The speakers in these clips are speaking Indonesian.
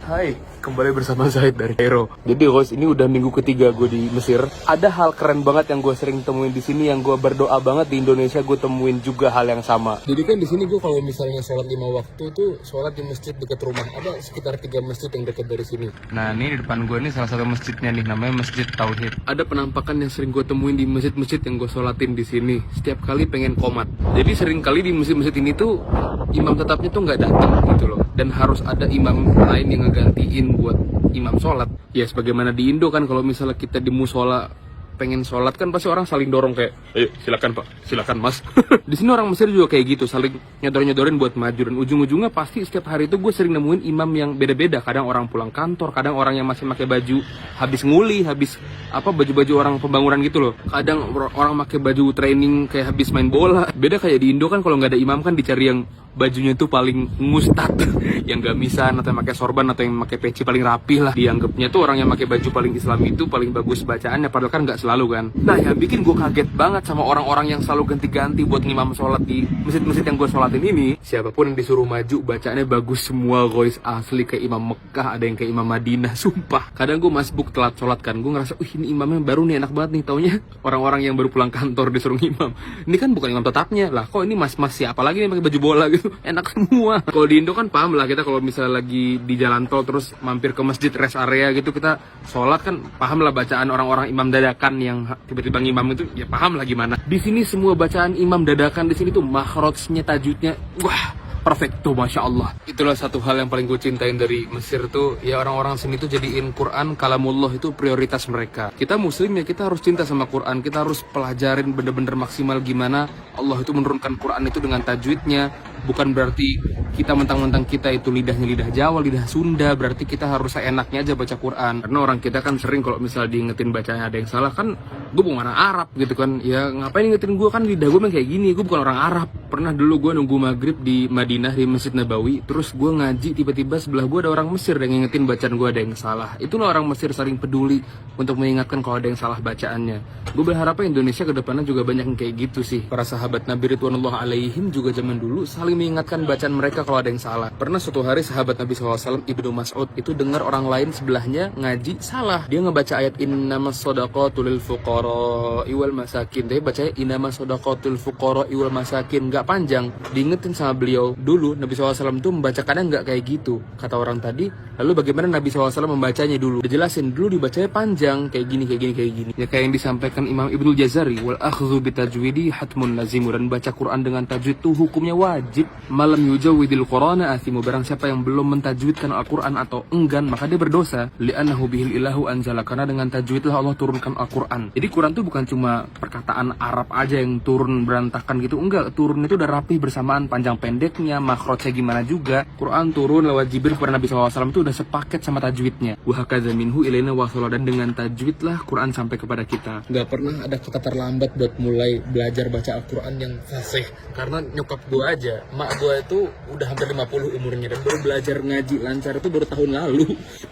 Hai, kembali bersama Zaid dari Cairo. Jadi host, ini udah minggu ketiga gue di Mesir. Ada hal keren banget yang gue sering temuin di sini, yang gue berdoa banget di Indonesia gue temuin juga hal yang sama. Jadi kan di sini gue kalau misalnya sholat 5 waktu tuh sholat di masjid dekat rumah. Ada sekitar 3 masjid yang dekat dari sini. Nah ini di depan gue nih salah satu masjidnya nih, namanya Masjid Tauhid. Ada penampakan yang sering gue temuin di masjid-masjid yang gue sholatin di sini. Setiap kali pengen komat. Jadi sering kali di masjid-masjid ini tuh imam tetapnya tuh nggak datang gitu loh. Dan harus ada imam lain yang ngegantiin buat imam sholat. Ya sebagaimana di Indo kan, kalau misalnya kita di musola pengen sholat kan pasti orang saling dorong kayak, ayo silakan pak, silakan mas. Di sini orang Mesir juga kayak gitu, saling nyodorin buat maju. Dan ujung-ujungnya pasti setiap hari itu gue sering nemuin imam yang beda-beda. Kadang orang pulang kantor, kadang orang yang masih pakai baju habis nguli, habis baju-baju orang pembangunan gitu loh. Kadang orang pakai baju training kayak habis main bola. Beda kayak di Indo kan, kalau nggak ada imam kan dicari yang bajunya itu paling mustad, yang gamisan atau yang pakai sorban atau yang pakai peci paling rapih lah. Dianggapnya tuh orang yang pakai baju paling Islam itu paling bagus bacaannya, padahal kan nggak selalu kan. Nah yang bikin gue kaget banget sama orang-orang yang selalu ganti-ganti buat ngimam sholat di masjid-masjid yang gue sholatin ini. Siapapun yang disuruh maju bacaannya bagus semua guys, asli kayak imam Mekah, ada yang kayak imam Madinah, sumpah. Kadang gue masbuk telat sholat kan, gue ngerasa, ini imamnya baru nih, enak banget nih. Taunya orang-orang yang baru pulang kantor disuruh ngimam. Ini kan bukan imam tetapnya lah, kok ini mas-mas siapa lagi nih pakai baju bola gitu. Enak semua. Kalau di Indo kan paham lah kita, kalau misalnya lagi di jalan tol terus mampir ke masjid rest area gitu, kita sholat kan paham lah bacaan orang-orang imam dadakan yang tiba-tiba ngimam itu, ya paham lah gimana. Di sini semua bacaan imam dadakan di sini tuh makhrajnya, tajwidnya, wah perfect tuh, masya Allah. Itulah satu hal yang paling gue cintain dari Mesir tuh, ya orang-orang sini tuh jadiin Quran kalamullah itu prioritas mereka. Kita muslim ya, kita harus cinta sama Quran, kita harus pelajarin bener-bener maksimal gimana Allah itu menurunkan Quran itu dengan tajwidnya. Bukan berarti kita mentang-mentang kita itu lidahnya lidah Jawa, lidah Sunda, berarti kita harus seenaknya aja baca Quran. Karena orang kita kan sering kalau misalnya diingetin bacanya ada yang salah, kan gue bukan orang Arab gitu kan. Ya ngapain ingetin gue, kan lidah gue memang kayak gini, gue bukan orang Arab. Pernah dulu gue nunggu maghrib di Madinah di Masjid Nabawi, terus gue ngaji, tiba-tiba sebelah gue ada orang Mesir yang ngingetin bacaan gue ada yang salah. Itulah orang Mesir saling peduli untuk mengingatkan kalau ada yang salah bacaannya. Gue berharap Indonesia kedepannya juga banyak yang kayak gitu sih. Para sahabat Nabi Ridwanullah alaihim juga zaman dulu saling mengingatkan bacaan mereka kalau ada yang salah. Pernah suatu hari sahabat Nabi SAW Ibnu Mas'ud itu dengar orang lain sebelahnya ngaji salah. Dia ngebaca ayat innamas shadaqatu lil fuqara wal masakin. Dia bacanya innamas shadaqatu lil fuqara wal masakin, nggak panjang. Diingetin sama beliau, dulu Nabi SAW tuh membacakannya nggak kayak gitu, kata orang tadi. Lalu bagaimana Nabi SAW membacanya dulu? Dijelasin dulu dibacanya panjang, kayak gini, kayak gini, kayak gini. Ya kayak yang disampaikan Imam Ibnu Jazari, wal akhdhu bitajwidi hatmun lazimu, dan baca Quran dengan tajwid itu hukumnya wajib. Malam yujawidil Qur'ana athimu, barang siapa yang belum mentajwidkan Al-Quran atau enggan maka dia berdosa. Li'annahu bihil ilahu anzala, karena dengan tajwidlah Allah turunkan Al-Quran. Jadi Quran itu bukan cuma perkataan Arab aja yang turun berantakan gitu, enggak. Turun itu udah rapi bersamaan panjang pendeknya, makhrajnya gimana juga. Quran turun lewat Jibril kepada Nabi SAW itu udah sepaket sama tajwidnya. Wa hakadza minhu ilaina wasala, dan dengan tajwidlah Quran sampai kepada kita. Gak pernah ada kata terlambat buat mulai belajar baca Al-Quran yang fasih. Karena nyokap gue aja, mak gue itu udah hampir 50 umurnya, dan baru belajar ngaji lancar itu baru tahun lalu.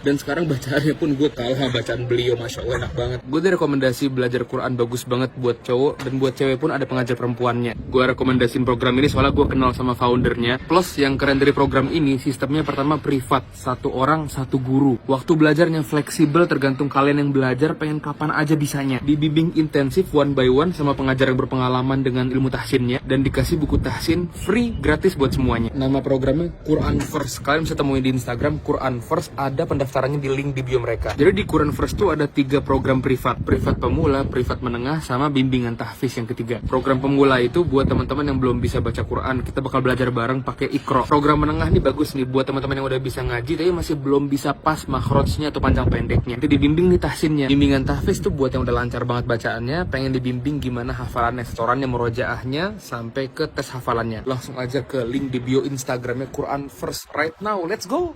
Dan sekarang bacaannya pun gue kalah sama bacaan beliau, masya Allah enak banget. Gue ada rekomendasi belajar Quran bagus banget buat cowok, dan buat cewek pun ada pengajar perempuannya. Gue rekomendasiin program ini soalnya gue kenal sama foundernya. Plus yang keren dari program ini, sistemnya pertama privat, 1 orang 1 guru. Waktu belajarnya fleksibel, tergantung kalian yang belajar pengen kapan aja bisanya. Dibimbing intensif one by one sama pengajar yang berpengalaman dengan ilmu tahsinnya, dan dikasih buku tahsin free gratis buat semuanya. Nama programnya Quran First. Kalian bisa temuin di Instagram Quran First, ada pendaftarannya di link di bio mereka. Jadi di Quran First tuh ada 3 program privat. Privat pemula, privat menengah, sama bimbingan tahfiz yang ketiga. Program pemula itu buat teman-teman yang belum bisa baca Quran, kita bakal belajar bareng pakai Iqra. Program menengah nih bagus nih buat teman-teman yang udah bisa ngaji tapi masih belum bisa pas makhrajnya atau panjang pendeknya. Nanti dibimbing nih tahsinnya. Bimbingan tahfiz tuh buat yang udah lancar banget bacaannya, pengen dibimbing gimana hafalannya, setorannya, murojaahnya sampai ke tes hafalannya. Langsung aja ke link di bio Instagramnya Quran First right now. Let's go.